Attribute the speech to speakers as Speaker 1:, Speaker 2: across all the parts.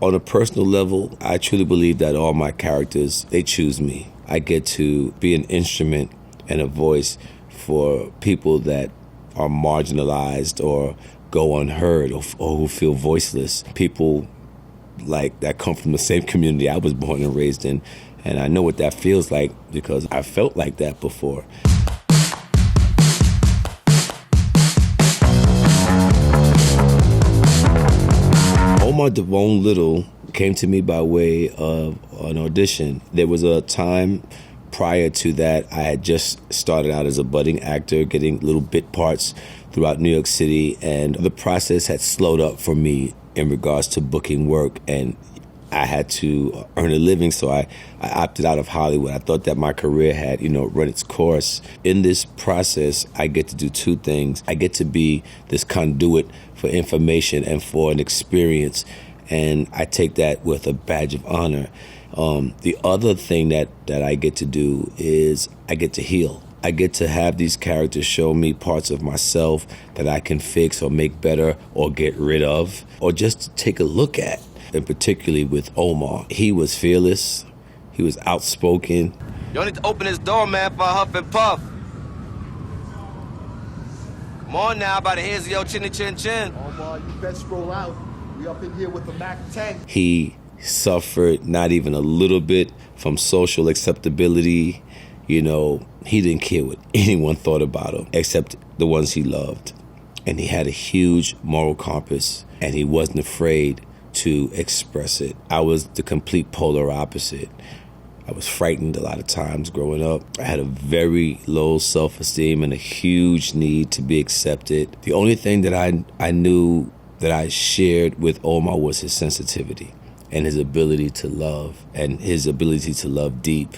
Speaker 1: On a personal level, I truly believe that all my characters, they choose me. I get to be an instrument and a voice for people that are marginalized or go unheard or who feel voiceless. People like that come from the same community I was born and raised in. And I know what that feels like because I felt like that before. Omar Devon Little came to me by way of an audition. There was a time prior to that I had just started out as a budding actor, getting little bit parts throughout New York City, and the process had slowed up for me in regards to booking work, and I had to earn a living, so I opted out of Hollywood. I thought that my career had, run its course. In this process, I get to do two things. I get to be this conduit for information and for an experience, and I take that with a badge of honor. The other thing that I get to do is I get to heal. I get to have these characters show me parts of myself that I can fix or make better or get rid of or just to take a look at. And particularly with Omar, he was fearless, he was outspoken.
Speaker 2: You don't need to open this door, man, for a huff and puff. Come on now, by the hands of your chinny chin chin.
Speaker 3: Omar, you best roll out. We up in here with the Mac 10.
Speaker 1: He suffered not even a little bit from social acceptability. He didn't care what anyone thought about him except the ones he loved. And he had a huge moral compass, and he wasn't afraid to express it. I was the complete polar opposite. I was frightened a lot of times growing up. I had a very low self-esteem and a huge need to be accepted. The only thing that I knew that I shared with Omar was his sensitivity and his ability to love and his ability to love deep.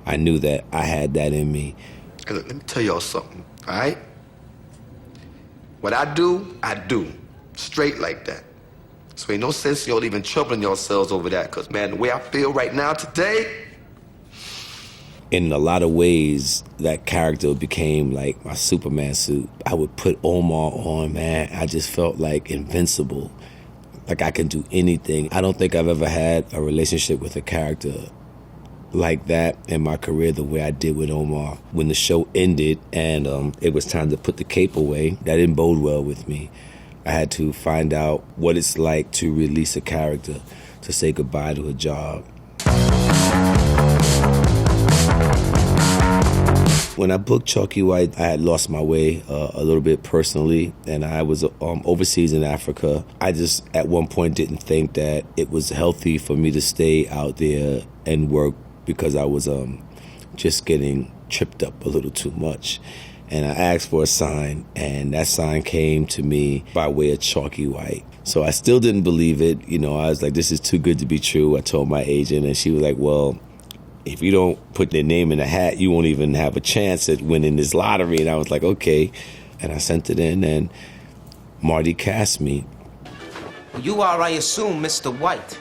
Speaker 1: I knew that I had that in me.
Speaker 4: Hey, look, let me tell y'all something, all right? What I do, straight like that. So ain't no sense y'all even troubling yourselves over that, because, man, the way I feel right now today...
Speaker 1: In a lot of ways, that character became like my Superman suit. I would put Omar on, man. I just felt like invincible, like I can do anything. I don't think I've ever had a relationship with a character like that in my career the way I did with Omar. When the show ended and it was time to put the cape away, that didn't bode well with me. I had to find out what it's like to release a character, to say goodbye to a job. When I booked Chalky White, I had lost my way a little bit personally, and I was overseas in Africa. I just, at one point, didn't think that it was healthy for me to stay out there and work because I was just getting tripped up a little too much. And I asked for a sign, and that sign came to me by way of Chalky White. So I still didn't believe it. I was like, this is too good to be true. I told my agent, and she was like, well, if you don't put their name in the hat, you won't even have a chance at winning this lottery. And I was like, okay. And I sent it in, and Marty cast me.
Speaker 5: You are, I assume, Mr. White.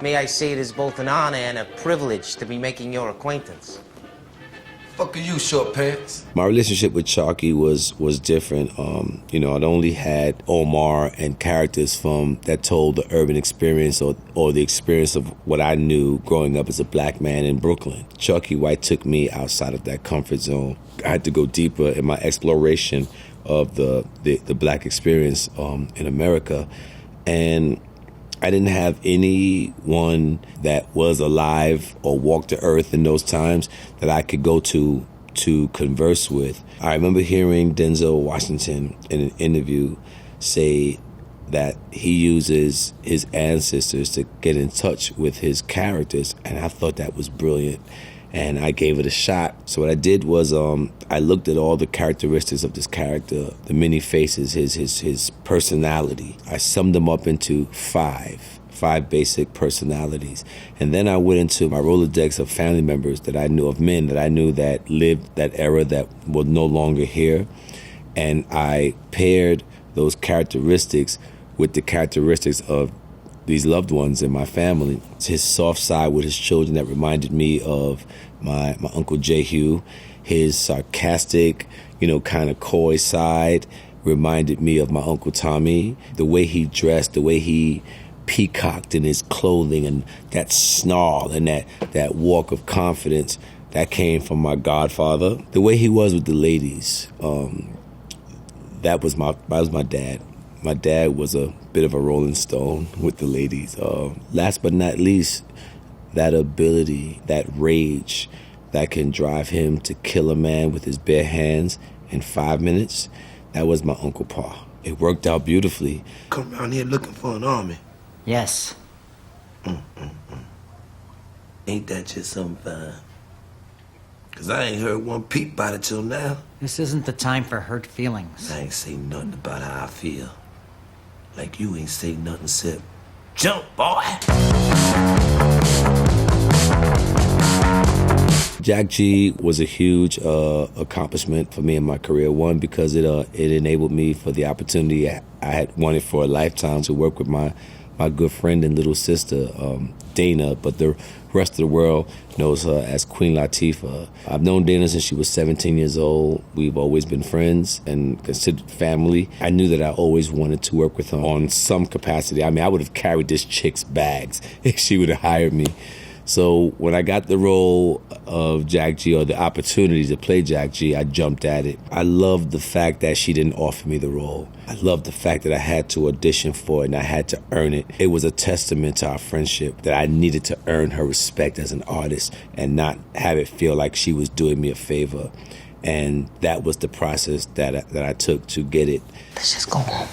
Speaker 5: May I say it is both an honor and a privilege to be making your acquaintance.
Speaker 4: Fuck are you, short pants?
Speaker 1: My relationship with Chalky was different. I'd only had Omar and characters that told the urban experience or the experience of what I knew growing up as a black man in Brooklyn. Chalky White took me outside of that comfort zone. I had to go deeper in my exploration of the black experience in America. And I didn't have anyone that was alive or walked the earth in those times that I could go to converse with. I remember hearing Denzel Washington in an interview say that he uses his ancestors to get in touch with his characters, and I thought that was brilliant. And I gave it a shot. So what I did was I looked at all the characteristics of this character, the many faces, his personality. I summed them up into five basic personalities. And then I went into my Rolodex of family members that I knew, of men that I knew that lived that era that were no longer here. And I paired those characteristics with the characteristics of these loved ones in my family. It's his soft side with his children that reminded me of my Uncle Jehu. His sarcastic, kind of coy side reminded me of my Uncle Tommy. The way he dressed, the way he peacocked in his clothing and that snarl and that walk of confidence that came from my godfather. The way he was with the ladies, that was my dad. My dad was a bit of a Rolling Stone with the ladies. Last but not least, that ability, that rage that can drive him to kill a man with his bare hands in 5 minutes, that was my Uncle Pa. It worked out beautifully.
Speaker 6: Come around here looking for an army.
Speaker 7: Yes.
Speaker 6: Ain't that just something fine? Cause I ain't heard one peep about it till now.
Speaker 7: This isn't the time for hurt feelings.
Speaker 6: I ain't say nothing about how I feel. Like you ain't say nothing except, jump, boy!
Speaker 1: Jack Gee was a huge accomplishment for me in my career. One, because it enabled me for the opportunity I had wanted for a lifetime to work with my good friend and little sister, Dana, but the rest of the world knows her as Queen Latifah. I've known Dana since she was 17 years old. We've always been friends and considered family. I knew that I always wanted to work with her on some capacity. I mean, I would have carried this chick's bags if she would have hired me. So when I got the role of Jack Gee, or the opportunity to play Jack Gee, I jumped at it. I loved the fact that she didn't offer me the role. I loved the fact that I had to audition for it and I had to earn it. It was a testament to our friendship that I needed to earn her respect as an artist and not have it feel like she was doing me a favor. And that was the process that I took to get it.
Speaker 6: Let's just go home.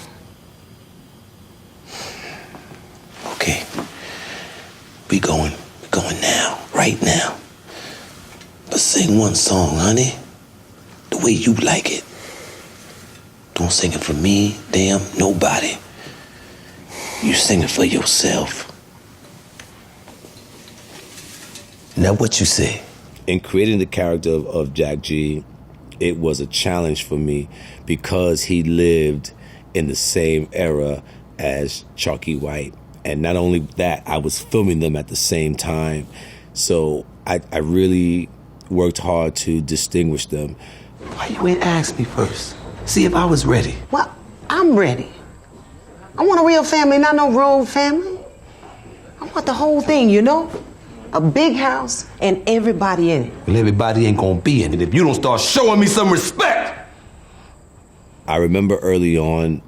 Speaker 6: Okay. We going now, right now. But sing one song, honey, the way you like it. Don't sing it for me, damn, nobody. You sing it for yourself. Now what you say?
Speaker 1: In creating the character of Jack Gee, it was a challenge for me because he lived in the same era as Chalky White. And not only that, I was filming them at the same time. So I really worked hard to distinguish them.
Speaker 6: Why you ain't asked me first? See if I was ready.
Speaker 8: Well, I'm ready. I want a real family, not no road family. I want the whole thing, you know? A big house and everybody in it.
Speaker 6: Well, everybody ain't gonna be in it if you don't start showing me some respect.
Speaker 1: I remember early on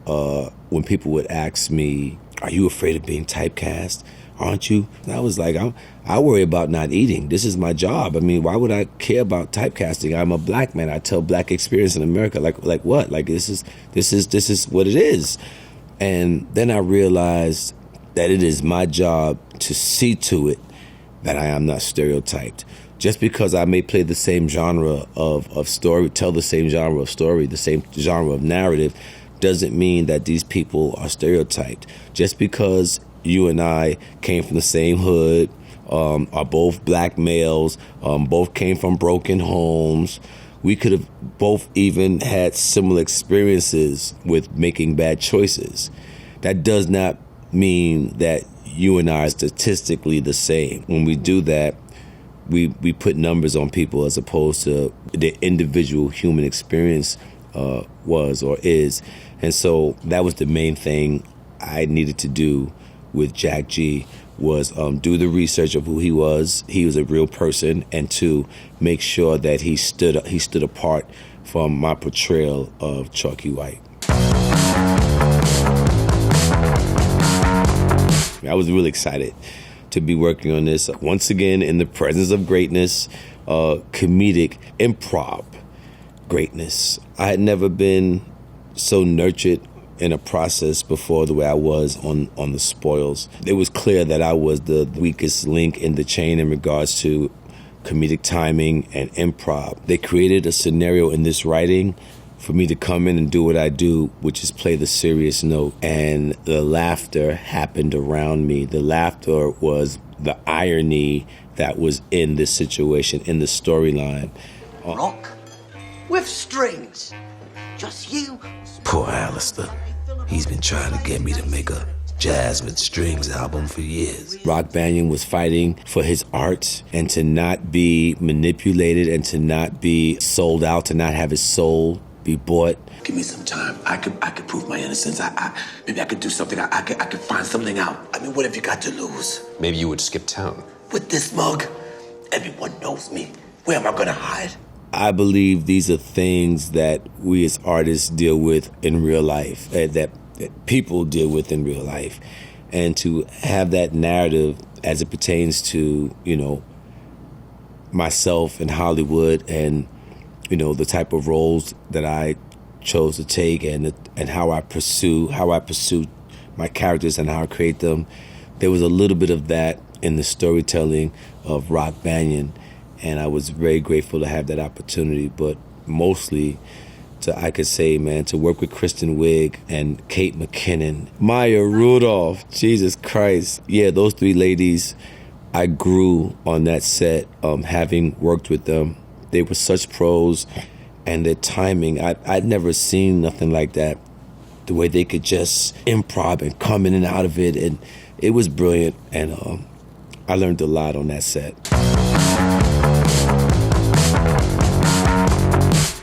Speaker 1: when people would ask me, "Are you afraid of being typecast? Aren't you?" And I was like, I worry about not eating. This is my job. I mean, why would I care about typecasting? I'm a black man. I tell black experience in America. Like what? Like this is what it is. And then I realized that it is my job to see to it that I am not stereotyped. Just because I may play the same genre of story, tell the same genre of story, the same genre of narrative, doesn't mean that these people are stereotyped. Just because you and I came from the same hood, are both black males, both came from broken homes, we could have both even had similar experiences with making bad choices. That does not mean that you and I are statistically the same. When we do that, we put numbers on people as opposed to the individual human experience was or is. And so that was the main thing I needed to do with Jack Gee, was do the research of who he was. He was a real person, and two, make sure that he stood apart from my portrayal of Chalky White. I was really excited to be working on this once again in the presence of greatness, comedic improv greatness. I had never been so nurtured in a process before the way I was on The Spoils. It was clear that I was the weakest link in the chain in regards to comedic timing and improv. They created a scenario in this writing for me to come in and do what I do, which is play the serious note. And the laughter happened around me. The laughter was the irony that was in this situation, in the storyline.
Speaker 6: Rock with strings. Just you. Poor Alistair. He's been trying to get me to make a jazz with strings album for years.
Speaker 1: Rock Banyan was fighting for his art and to not be manipulated and to not be sold out, to not have his soul be bought.
Speaker 6: Give me some time. I could prove my innocence. Maybe I could do something. I could find something out. I mean, what have you got to lose?
Speaker 9: Maybe you would skip town.
Speaker 6: With this mug, everyone knows me. Where am I gonna hide?
Speaker 1: I believe these are things that we as artists deal with in real life, that people deal with in real life. And to have that narrative as it pertains to, you know, myself in Hollywood and, you know, the type of roles that I chose to take and how I pursue my characters and how I create them. There was a little bit of that in the storytelling of Rock Banyan, and I was very grateful to have that opportunity, but mostly I could say, man, to work with Kristen Wiig and Kate McKinnon, Maya Rudolph, Jesus Christ. Yeah, those three ladies, I grew on that set, having worked with them. They were such pros, and their timing, I'd never seen nothing like that. The way they could just improv and come in and out of it, and it was brilliant, and I learned a lot on that set.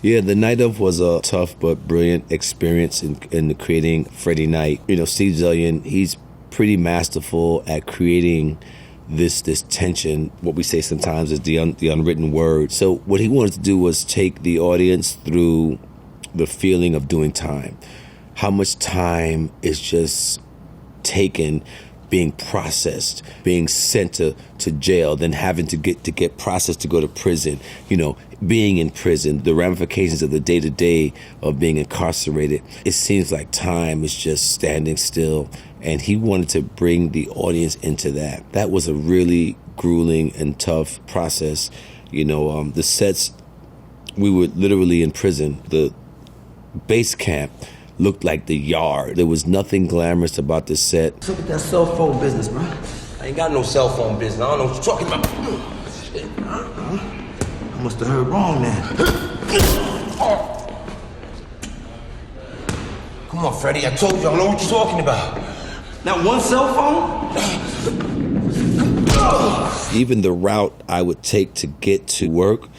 Speaker 1: Yeah, the night of was a tough but brilliant experience in creating Freddie Night. You know, Steve Zillion, he's pretty masterful at creating this tension, what we say sometimes is the unwritten word. So what he wanted to do was take the audience through the feeling of doing time. How much time is just taken being processed, being sent to jail, then having to get processed to go to prison, you know, being in prison, the ramifications of the day-to-day of being incarcerated. It seems like time is just standing still, and he wanted to bring the audience into that. That was a really grueling and tough process. You know, the sets, we were literally in prison. The base camp looked like the yard. There was nothing glamorous about this set.
Speaker 6: What's up with that cell phone business, bro?
Speaker 9: I ain't got no cell phone business. I don't know what you're talking about. Shit.
Speaker 6: I must have heard wrong then.
Speaker 9: Come on, Freddie. I told you I know what you're talking about.
Speaker 6: Not one cell phone?
Speaker 1: Even the route I would take to get to work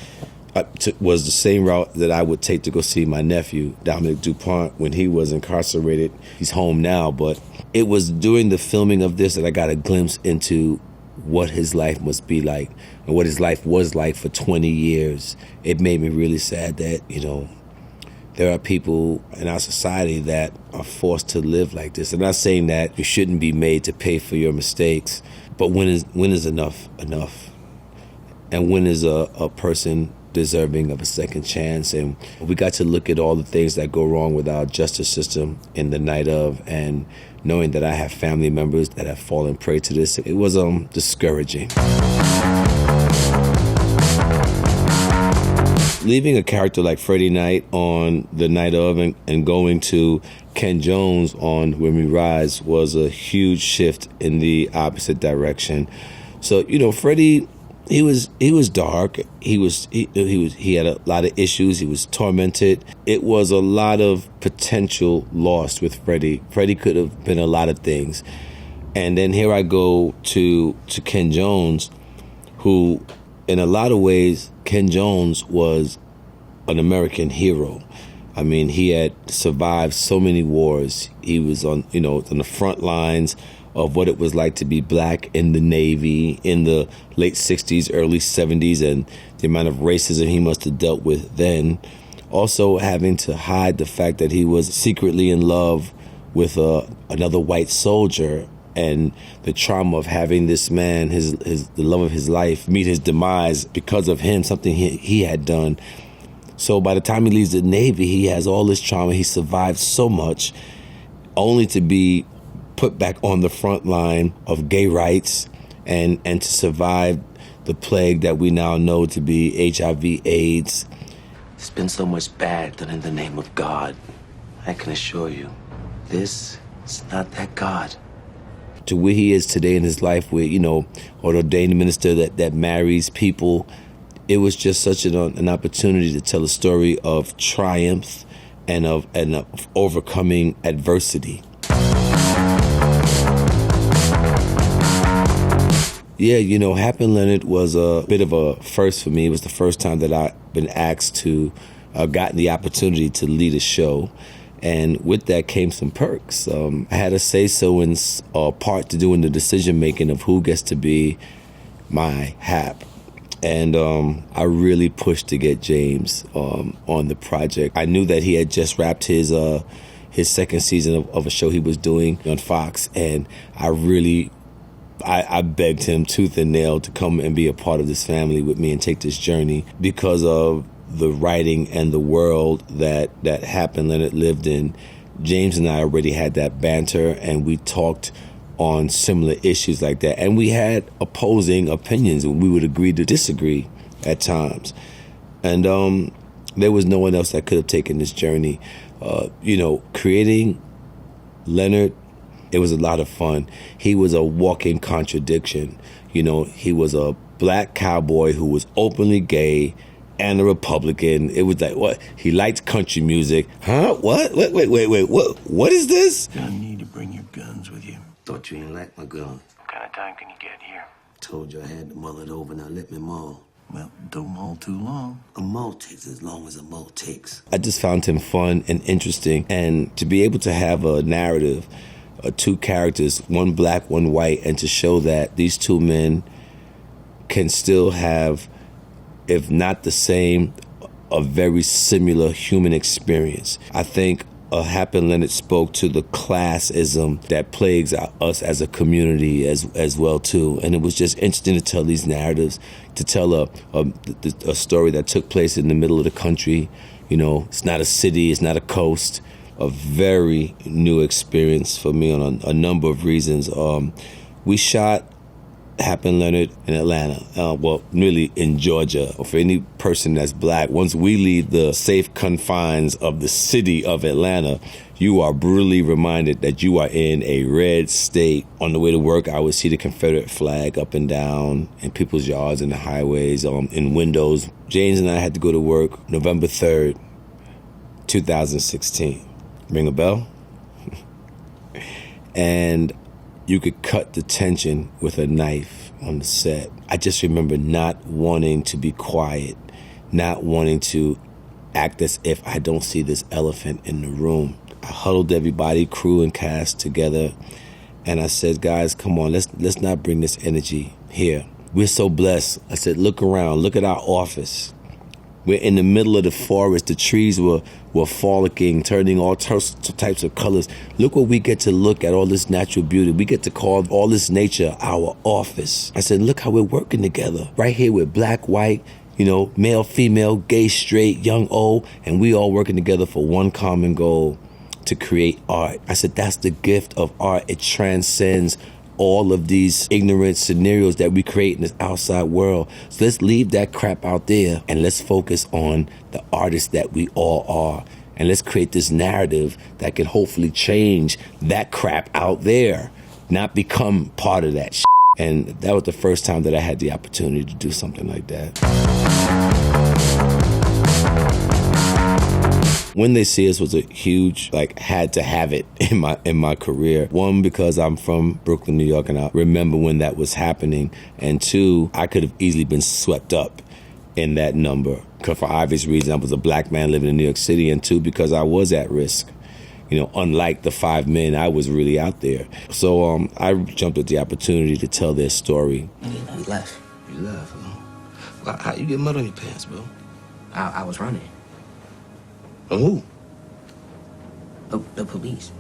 Speaker 1: was the same route that I would take to go see my nephew, Dominic DuPont, when he was incarcerated. He's home now, but it was during the filming of this that I got a glimpse into what his life must be like and what his life was like for 20 years. It made me really sad that, you know, there are people in our society that are forced to live like this. I'm not saying that you shouldn't be made to pay for your mistakes, but when is enough? And when is a person deserving of a second chance? And we got to look at all the things that go wrong with our justice system in the night of, and knowing that I have family members that have fallen prey to this, it was discouraging. Leaving a character like Freddie Knight on the night of and going to Ken Jones on When We Rise was a huge shift in the opposite direction. So, you know, Freddie, he was dark. He had a lot of issues. He was tormented. It was a lot of potential lost with Freddie. Freddie could have been a lot of things. And then here I go to Ken Jones, who in a lot of ways, Ken Jones was an American hero. I mean, he had survived so many wars. He was on the front lines of what it was like to be black in the Navy in the late 60s, early 70s, and the amount of racism he must have dealt with then. Also having to hide the fact that he was secretly in love with another white soldier, and the trauma of having this man, the love of his life, meet his demise because of him, something he had done. So by the time he leaves the Navy, he has all this trauma. He survived so much, only to be put back on the front line of gay rights and to survive the plague that we now know to be HIV/AIDS.
Speaker 6: There's been so much bad done in the name of God. I can assure you, this is not that God.
Speaker 1: To where he is today in his life, where, an ordained minister that marries people, it was just such an opportunity to tell a story of triumph and of overcoming adversity. Yeah, Happen Leonard was a bit of a first for me. It was the first time that I'd been asked to gotten the opportunity to lead a show. And with that came some perks. I had a say-so in part to do in the decision-making of who gets to be my Hap. And I really pushed to get James on the project. I knew that he had just wrapped his second season of a show he was doing on Fox, and I begged him tooth and nail to come and be a part of this family with me and take this journey because of the writing and the world that Hap and Leonard lived in. James and I already had that banter, and we talked on similar issues like that. And we had opposing opinions, and we would agree to disagree at times. And there was no one else that could have taken this journey. Creating Leonard, it was a lot of fun. He was a walking contradiction. He was a black cowboy who was openly gay and a Republican. It was like, what? He liked country music. Huh? What? Wait. What is this?
Speaker 6: I need to bring your guns with you.
Speaker 9: Thought you didn't like my gun.
Speaker 6: What kind of time can you get here?
Speaker 9: Told you I had to mull it over, now let me mull.
Speaker 6: Well, don't mull too long.
Speaker 9: A mull takes as long as a mull takes.
Speaker 1: I just found him fun and interesting, and to be able to have a narrative, two characters, one black, one white, and to show that these two men can still have, if not the same, a very similar human experience. I think Hap and Leonard spoke to the classism that plagues us as a community as well too, and it was just interesting to tell these narratives, to tell a story that took place in the middle of the country. It's not a city, it's not a coast. A very new experience for me on a number of reasons. We shot Hap and Leonard in Atlanta, really in Georgia. For any person that's black, once we leave the safe confines of the city of Atlanta, you are brutally reminded that you are in a red state. On the way to work, I would see the Confederate flag up and down in people's yards and the highways, in windows. James and I had to go to work November 3rd, 2016. Ring a bell? And you could cut the tension with a knife on the set. I just remember not wanting to be quiet, not wanting to act as if I don't see this elephant in the room. I huddled everybody, crew and cast together, and I said, guys, come on, let's not bring this energy here. We're so blessed. I said, look around, look at our office. We're in the middle of the forest. The trees were frolicking, turning all types of colors. Look what we get to look at, all this natural beauty. We get to call all this nature our office. I said, look how we're working together. Right here with black, white, male, female, gay, straight, young, old, and we all working together for one common goal, to create art. I said, that's the gift of art. It transcends all of these ignorant scenarios that we create in this outside world. So let's leave that crap out there and let's focus on the artists that we all are. And let's create this narrative that can hopefully change that crap out there, not become part of that shit. And that was the first time that I had the opportunity to do something like that. When They See Us was a huge, had to have it in my career. One, because I'm from Brooklyn, New York, and I remember when that was happening. And two, I could have easily been swept up in that number. Because for obvious reasons, I was a black man living in New York City. And two, because I was at risk. Unlike the 5 men, I was really out there. So I jumped at the opportunity to tell their story.
Speaker 5: You left.
Speaker 9: You left, huh? Well, how you get mud on your pants, bro?
Speaker 5: I was running.
Speaker 9: From who?
Speaker 5: The police.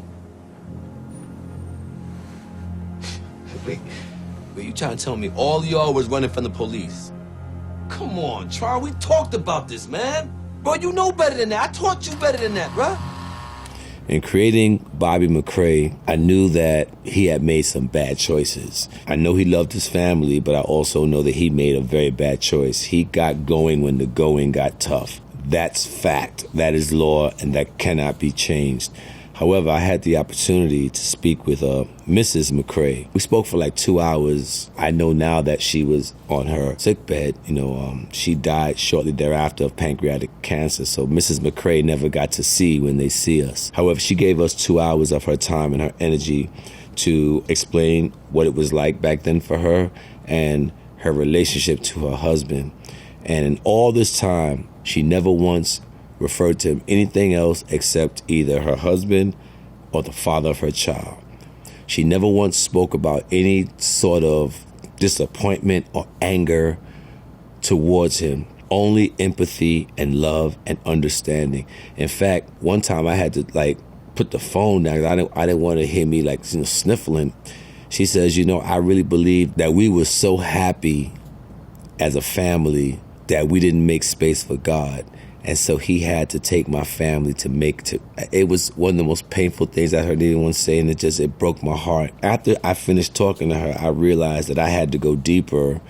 Speaker 9: Wait, you trying to tell me all y'all was running from the police? Come on, Charles, we talked about this, man. Bro, you know better than that. I taught you better than that, bro.
Speaker 1: In creating Bobby McCray, I knew that he had made some bad choices. I know he loved his family, but I also know that he made a very bad choice. He got going when the going got tough. That's fact. That is law, and that cannot be changed. However, I had the opportunity to speak with Mrs. McCray. We spoke for 2 hours. I know now that she was on her sickbed. She died shortly thereafter of pancreatic cancer, so Mrs. McCray never got to see When They See Us. However, she gave us 2 hours of her time and her energy to explain what it was like back then for her and her relationship to her husband. And in all this time, she never once referred to him anything else except either her husband or the father of her child. She never once spoke about any sort of disappointment or anger towards him. Only empathy and love and understanding. In fact, one time I had to put the phone down because I didn't want to hear me sniffling. She says, I really believe that we were so happy as a family that we didn't make space for God. And so he had to take my family it was one of the most painful things I heard anyone say, and it broke my heart. After I finished talking to her, I realized that I had to go deeper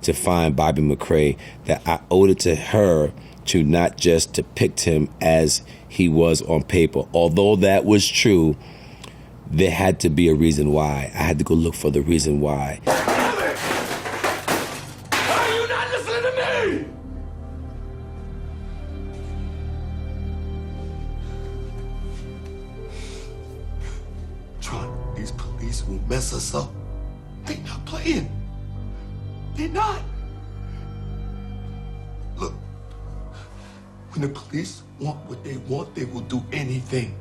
Speaker 1: to find Bobby McCrae, that I owed it to her to not just depict him as he was on paper. Although that was true, there had to be a reason why. I had to go look for the reason why.
Speaker 9: Are you not listening to me?
Speaker 4: Tron, these police will mess us up. They not playing. They not. Look, when the police want what they want, they will do anything.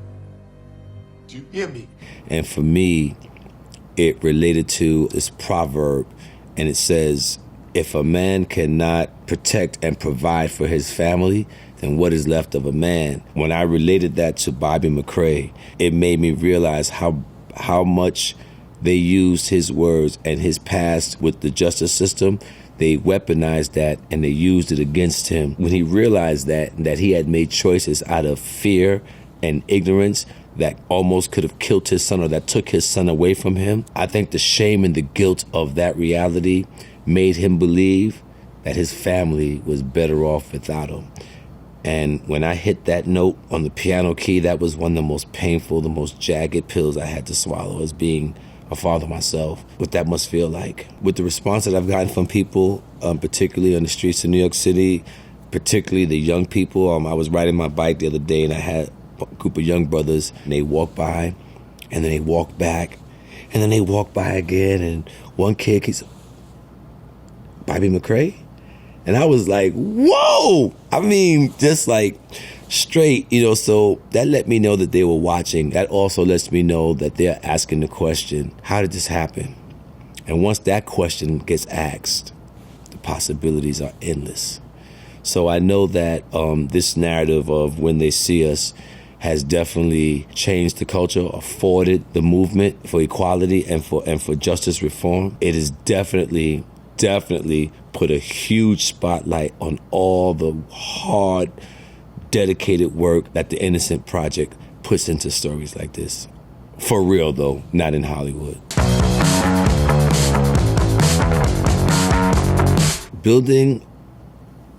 Speaker 4: Do you hear me?
Speaker 1: And for me, it related to this proverb, and it says, if a man cannot protect and provide for his family, then what is left of a man? When I related that to Bobby McCrae, it made me realize how much they used his words and his past with the justice system. They weaponized that and they used it against him. When he realized that he had made choices out of fear and ignorance that almost could have killed his son or that took his son away from him, I think the shame and the guilt of that reality made him believe that his family was better off without him. And when I hit that note on the piano key, that was one of the most painful, the most jagged pills I had to swallow as being a father myself, what that must feel like. With the response that I've gotten from people, particularly on the streets of New York City, particularly the young people. I was riding my bike the other day and I had a group of young brothers, and they walked by and then they walked back and then they walked by again, and one kid, he's Bobby McCrae? And I was like, whoa! I mean, just straight, so that let me know that they were watching. That also lets me know that they're asking the question, how did this happen? And once that question gets asked, the possibilities are endless. So I know that this narrative of When They See Us has definitely changed the culture, afforded the movement for equality and for justice reform. It has definitely put a huge spotlight on all the hard, dedicated work that the Innocent Project puts into stories like this. For real, though, not in Hollywood. Building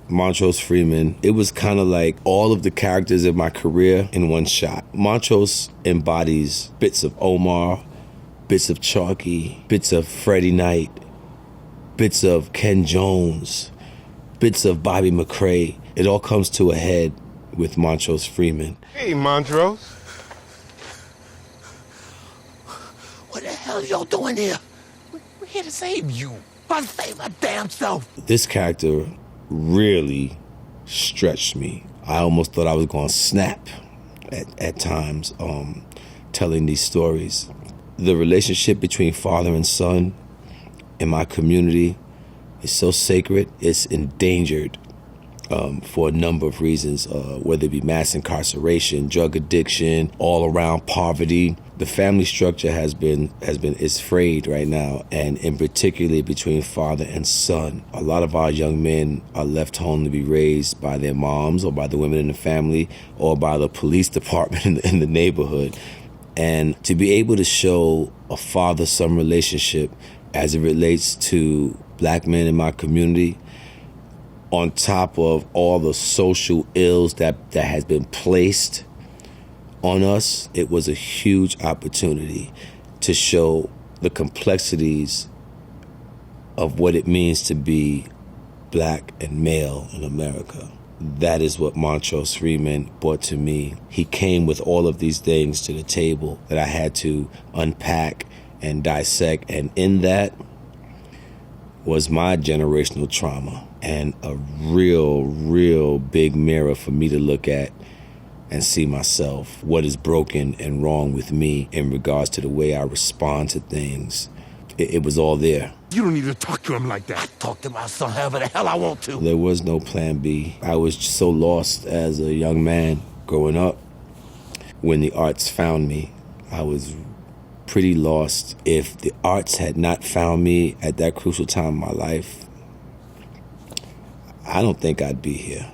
Speaker 1: Montrose Freeman, it was kind of like all of the characters in my career in one shot. Montrose embodies bits of Omar, bits of Chalky, bits of Freddie Knight, bits of Ken Jones, bits of Bobby McCrae. It all comes to a head with Montrose Freeman.
Speaker 10: Hey, Montrose.
Speaker 6: What the hell y'all doing here? We're here to save you. I'll save my damn self.
Speaker 1: This character really stretched me. I almost thought I was going to snap at times telling these stories. The relationship between father and son in my community is so sacred, it's endangered for a number of reasons, whether it be mass incarceration, drug addiction, all around poverty. The family structure is frayed right now, and in particularly between father and son. A lot of our young men are left home to be raised by their moms or by the women in the family or by the police department in the neighborhood. And to be able to show a father-son relationship as it relates to black men in my community, on top of all the social ills that has been placed on us, it was a huge opportunity to show the complexities of what it means to be black and male in America. That is what Montrose Freeman brought to me. He came with all of these things to the table that I had to unpack and dissect. And in that, was my generational trauma and a real big mirror for me to look at and see myself, what is broken and wrong with me in regards to the way I respond to things. It was all there.
Speaker 3: You don't need to talk to him like that.
Speaker 6: Talk to my son however the hell I want to.
Speaker 1: There was no plan B. I was so lost as a young man growing up. When the arts found me, I was pretty lost. If the arts had not found me at that crucial time in my life, I don't think I'd be here.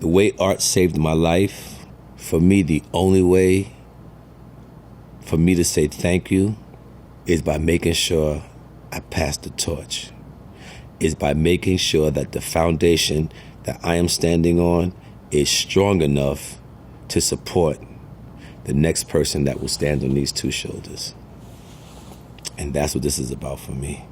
Speaker 1: The way art saved my life, for me, the only way for me to say thank you is by making sure I pass the torch, is by making sure that the foundation that I am standing on is strong enough to support the next person that will stand on these two shoulders. And that's what this is about for me.